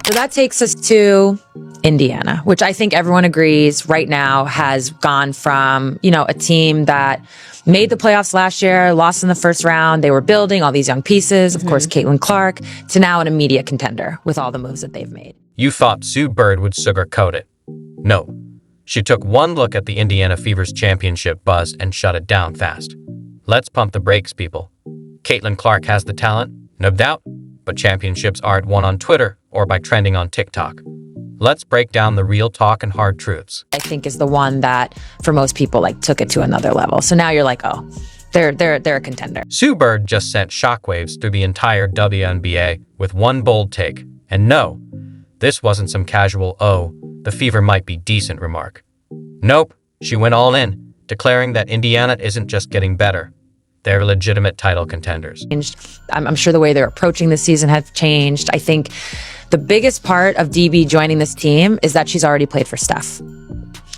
So that takes us to Indiana, which I think everyone agrees right now has gone from, a team that made the playoffs last year, lost in the first round. They were building all these young pieces, of course, Caitlin Clark, to now an immediate contender with all the moves that they've made. You thought Sue Bird would sugarcoat it. No. She took one look at the Indiana Fever's championship buzz and shut it down fast. Let's pump the brakes, people. Caitlin Clark has the talent, no doubt, but championships aren't won on Twitter or by trending on TikTok. Let's break down the real talk and hard truths. I think is the one that, for most people, took it to another level. So now you're like, oh, they're a contender. Sue Bird just sent shockwaves through the entire WNBA with one bold take. And no, this wasn't some casual, oh, the Fever might be decent remark. Nope, she went all in, declaring that Indiana isn't just getting better. They're legitimate title contenders. I'm sure the way they're approaching this season has changed. I think the biggest part of DB joining this team is that she's already played for Steph.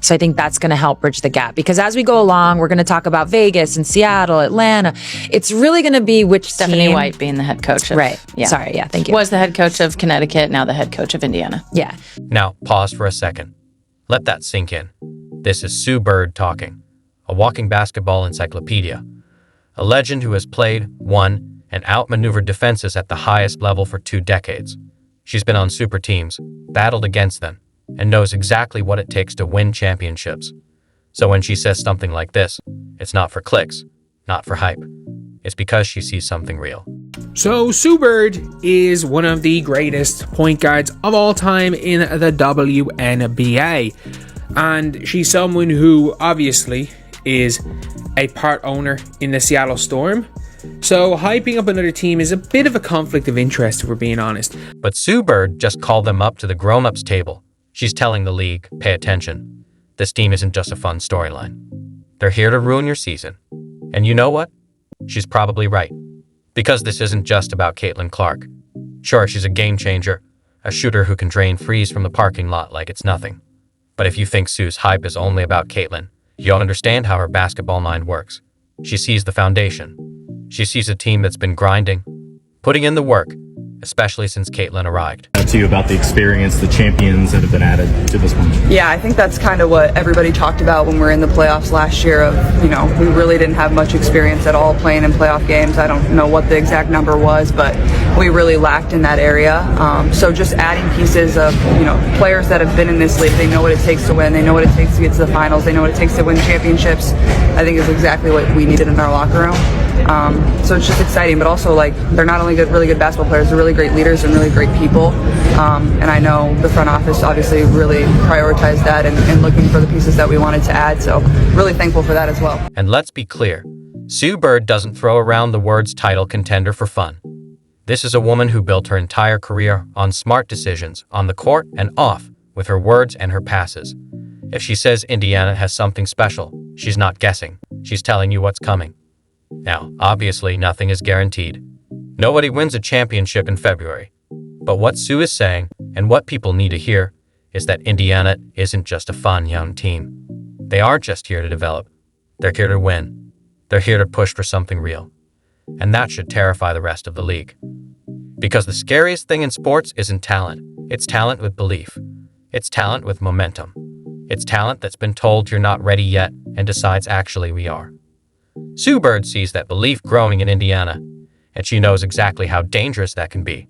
So I think that's going to help bridge the gap. Because as we go along, we're going to talk about Vegas and Seattle, Atlanta. It's really going to be which Stephanie team. White being the head coach. Right. Yeah. Sorry. Yeah. Thank you. Was the head coach of Connecticut, now the head coach of Indiana. Yeah. Now, pause for a second. Let that sink in. This is Sue Bird talking, a walking basketball encyclopedia. A legend who has played, won, and outmaneuvered defenses at the highest level for 2 decades. She's been on super teams, battled against them, and knows exactly what it takes to win championships. So when she says something like this, it's not for clicks, not for hype. It's because she sees something real. So Sue Bird is one of the greatest point guards of all time in the WNBA. And she's someone who obviously is a part owner in the Seattle Storm. So hyping up another team is a bit of a conflict of interest, if we're being honest. But Sue Bird just called them up to the grown-ups table. She's telling the league, pay attention. This team isn't just a fun storyline. They're here to ruin your season. And you know what? She's probably right. Because this isn't just about Caitlin Clark. Sure, she's a game changer, a shooter who can drain threes from the parking lot like it's nothing. But if you think Sue's hype is only about Caitlin, you don't understand how her basketball mind works. She sees the foundation. She sees a team that's been grinding, putting in the work, especially since Caitlin arrived. To you about the experience, the champions that have been added to this one. Yeah, I think that's kind of what everybody talked about when we were in the playoffs last year of, we really didn't have much experience at all playing in playoff games. I don't know what the exact number was, but we really lacked in that area. So just adding pieces of, players that have been in this league, they know what it takes to win, they know what it takes to get to the finals, they know what it takes to win championships, I think is exactly what we needed in our locker room. So it's just exciting, but also they're not only really good basketball players, they're really great leaders and really great people. And I know the front office obviously really prioritized that and looking for the pieces that we wanted to add. So really thankful for that as well. And let's be clear, Sue Bird doesn't throw around the words title contender for fun. This is a woman who built her entire career on smart decisions on the court and off with her words and her passes. If she says Indiana has something special, she's not guessing. She's telling you what's coming. Now, obviously, nothing is guaranteed. Nobody wins a championship in February. But what Sue is saying, and what people need to hear, is that Indiana isn't just a fun young team. They aren't just here to develop. They're here to win. They're here to push for something real. And that should terrify the rest of the league. Because the scariest thing in sports isn't talent. It's talent with belief. It's talent with momentum. It's talent that's been told you're not ready yet and decides actually we are. Sue Bird sees that belief growing in Indiana, and she knows exactly how dangerous that can be.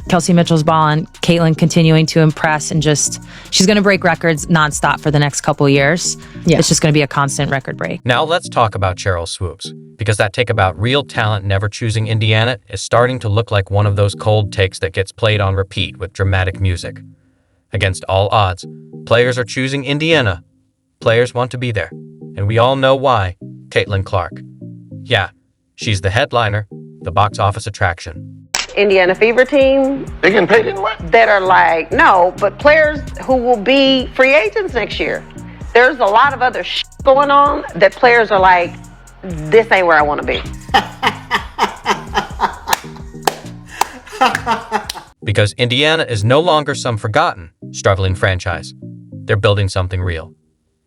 Kelsey Mitchell's balling, Caitlin continuing to impress, and she's going to break records nonstop for the next couple of years. Yeah. It's just going to be a constant record break. Now let's talk about Cheryl Swoops, because that take about real talent never choosing Indiana is starting to look like one of those cold takes that gets played on repeat with dramatic music. Against all odds, players are choosing Indiana. Players want to be there, and we all know why. Caitlin Clark. Yeah, she's the headliner, the box office attraction. Indiana Fever team. They getting paid anyway? That are no, but players who will be free agents next year. There's a lot of other going on that players are like, this ain't where I want to be. Because Indiana is no longer some forgotten, struggling franchise. They're building something real.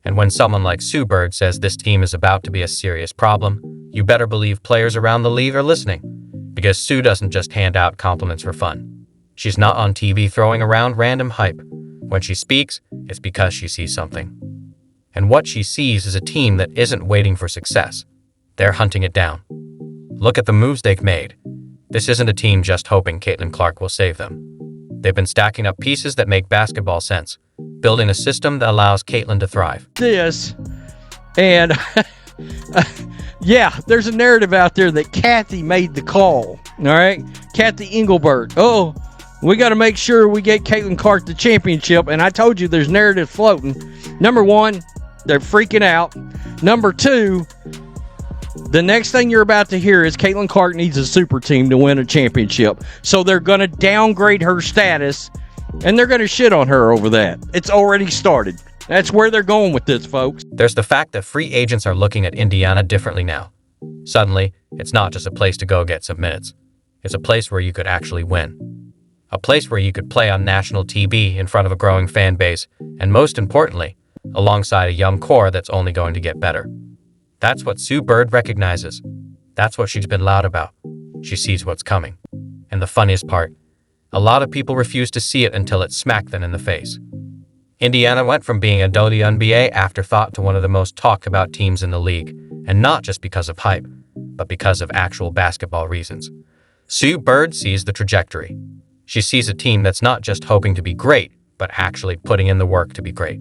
And when someone like Sue Bird says this team is about to be a serious problem, you better believe players around the league are listening. Because Sue doesn't just hand out compliments for fun. She's not on TV throwing around random hype. When she speaks, it's because she sees something. And what she sees is a team that isn't waiting for success. They're hunting it down. Look at the moves they've made. This isn't a team just hoping Caitlin Clark will save them. They've been stacking up pieces that make basketball sense, building a system that allows Caitlin to thrive. And yeah, there's a narrative out there that Kathy made the call. All right, Kathy Engelbert. Oh, we got to make sure we get Caitlin Clark the championship. And I told you there's narrative floating. Number one, they're freaking out. Number two, the next thing you're about to hear is Caitlin Clark needs a super team to win a championship. So they're going to downgrade her status, and they're going to shit on her over that. It's already started. That's where they're going with this, folks. There's the fact that free agents are looking at Indiana differently now. Suddenly, it's not just a place to go get some minutes. It's a place where you could actually win. A place where you could play on national TV in front of a growing fan base, and most importantly, alongside a young core that's only going to get better. That's what Sue Bird recognizes. That's what she's been loud about. She sees what's coming. And the funniest part, a lot of people refuse to see it until it smacked them in the face. Indiana went from being a WNBA afterthought to one of the most talked about teams in the league, and not just because of hype, but because of actual basketball reasons. Sue Bird sees the trajectory. She sees a team that's not just hoping to be great, but actually putting in the work to be great.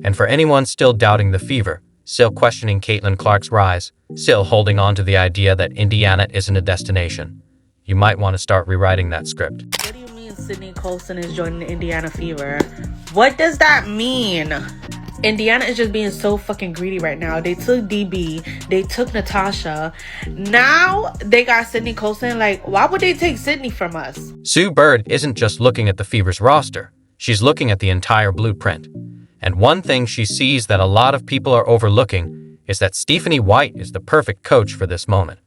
And for anyone still doubting the Fever, still questioning Caitlin Clark's rise, still holding on to the idea that Indiana isn't a destination, you might want to start rewriting that script. What do you mean Sydney Colson is joining the Indiana Fever? What does that mean? Indiana is just being so fucking greedy right now. They took DB, they took Natasha, now they got Sydney Colson. Like, why would they take Sydney from us? Sue Bird isn't just looking at the Fever's roster, she's looking at the entire blueprint. And one thing she sees that a lot of people are overlooking is that Stephanie White is the perfect coach for this moment.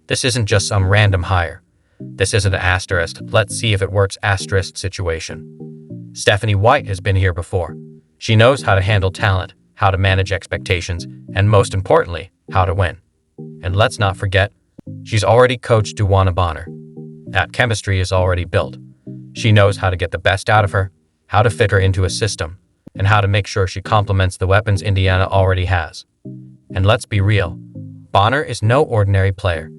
This isn't just some random hire. This isn't an asterisk, let's see if it works asterisk situation. Stephanie White has been here before. She knows how to handle talent, how to manage expectations, and most importantly, how to win. And let's not forget, she's already coached Duwana Bonner. That chemistry is already built. She knows how to get the best out of her, how to fit her into a system, and how to make sure she complements the weapons Indiana already has. And let's be real, Bonner is no ordinary player.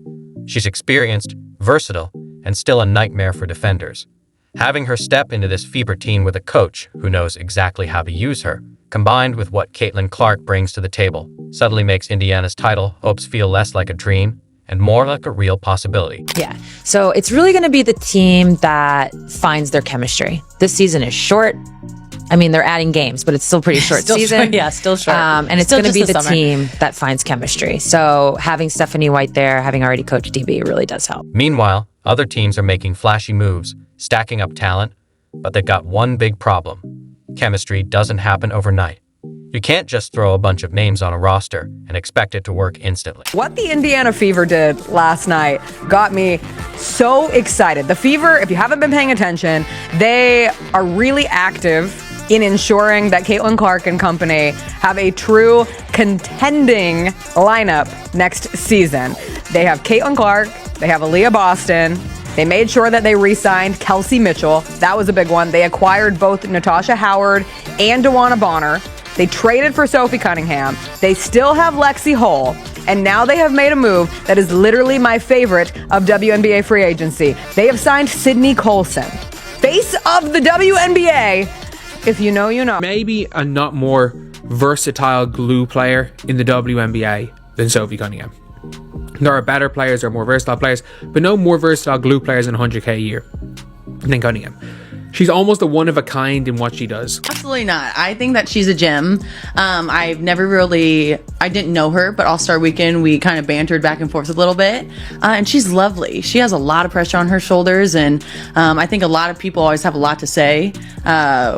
She's experienced, versatile, and still a nightmare for defenders. Having her step into this Fever team with a coach who knows exactly how to use her, combined with what Caitlin Clark brings to the table, suddenly makes Indiana's title hopes feel less like a dream and more like a real possibility. Yeah. So it's really going to be the team that finds their chemistry. This season is short. I mean, they're adding games, but it's still pretty short season. Yeah, still short. And it's Still going to just be the summer. team that finds chemistry. So having Stephanie White there, having already coached DB, really does help. Meanwhile, other teams are making flashy moves, stacking up talent, but they've got one big problem. Chemistry doesn't happen overnight. You can't just throw a bunch of names on a roster and expect it to work instantly. What the Indiana Fever did last night got me so excited. The Fever, if you haven't been paying attention, they are really active in ensuring that Caitlin Clark and company have a true contending lineup next season. They have Caitlin Clark, they have Aaliyah Boston, they made sure that they re-signed Kelsey Mitchell. That was a big one. They acquired both Natasha Howard and Duwana Bonner. They traded for Sophie Cunningham. They still have Lexi Hull. And now they have made a move that is literally my favorite of WNBA free agency. They have signed Sydney Colson, face of the WNBA. If you know, you know. Maybe a not more versatile glue player in the WNBA than Sophie Cunningham. There are better players, there are more versatile players, but no more versatile glue players than 100K a year than Cunningham. She's almost a one of a kind in what she does. Absolutely not. I think that she's a gem. I didn't know her, but All-Star Weekend, we kind of bantered back and forth a little bit. And she's lovely. She has a lot of pressure on her shoulders. And I think a lot of people always have a lot to say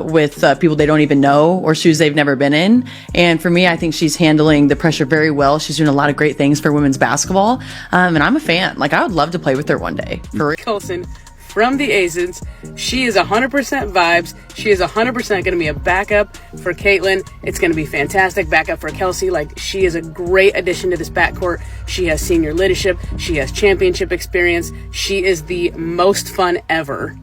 with people they don't even know or shoes they've never been in. And for me, I think she's handling the pressure very well. She's doing a lot of great things for women's basketball. And I'm a fan. Like, I would love to play with her one day. For real. Colson from the Asians. She is 100% vibes. She is 100% going to be a backup for Caitlin. It's going to be fantastic backup for Kelsey. Like, she is a great addition to this backcourt. She has senior leadership. She has championship experience. She is the most fun ever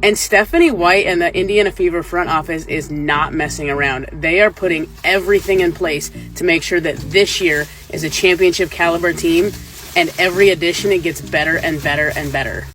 And Stephanie White and the Indiana Fever front office is not messing around. They are putting everything in place to make sure that this year is a championship caliber team, and every edition it gets better and better and better.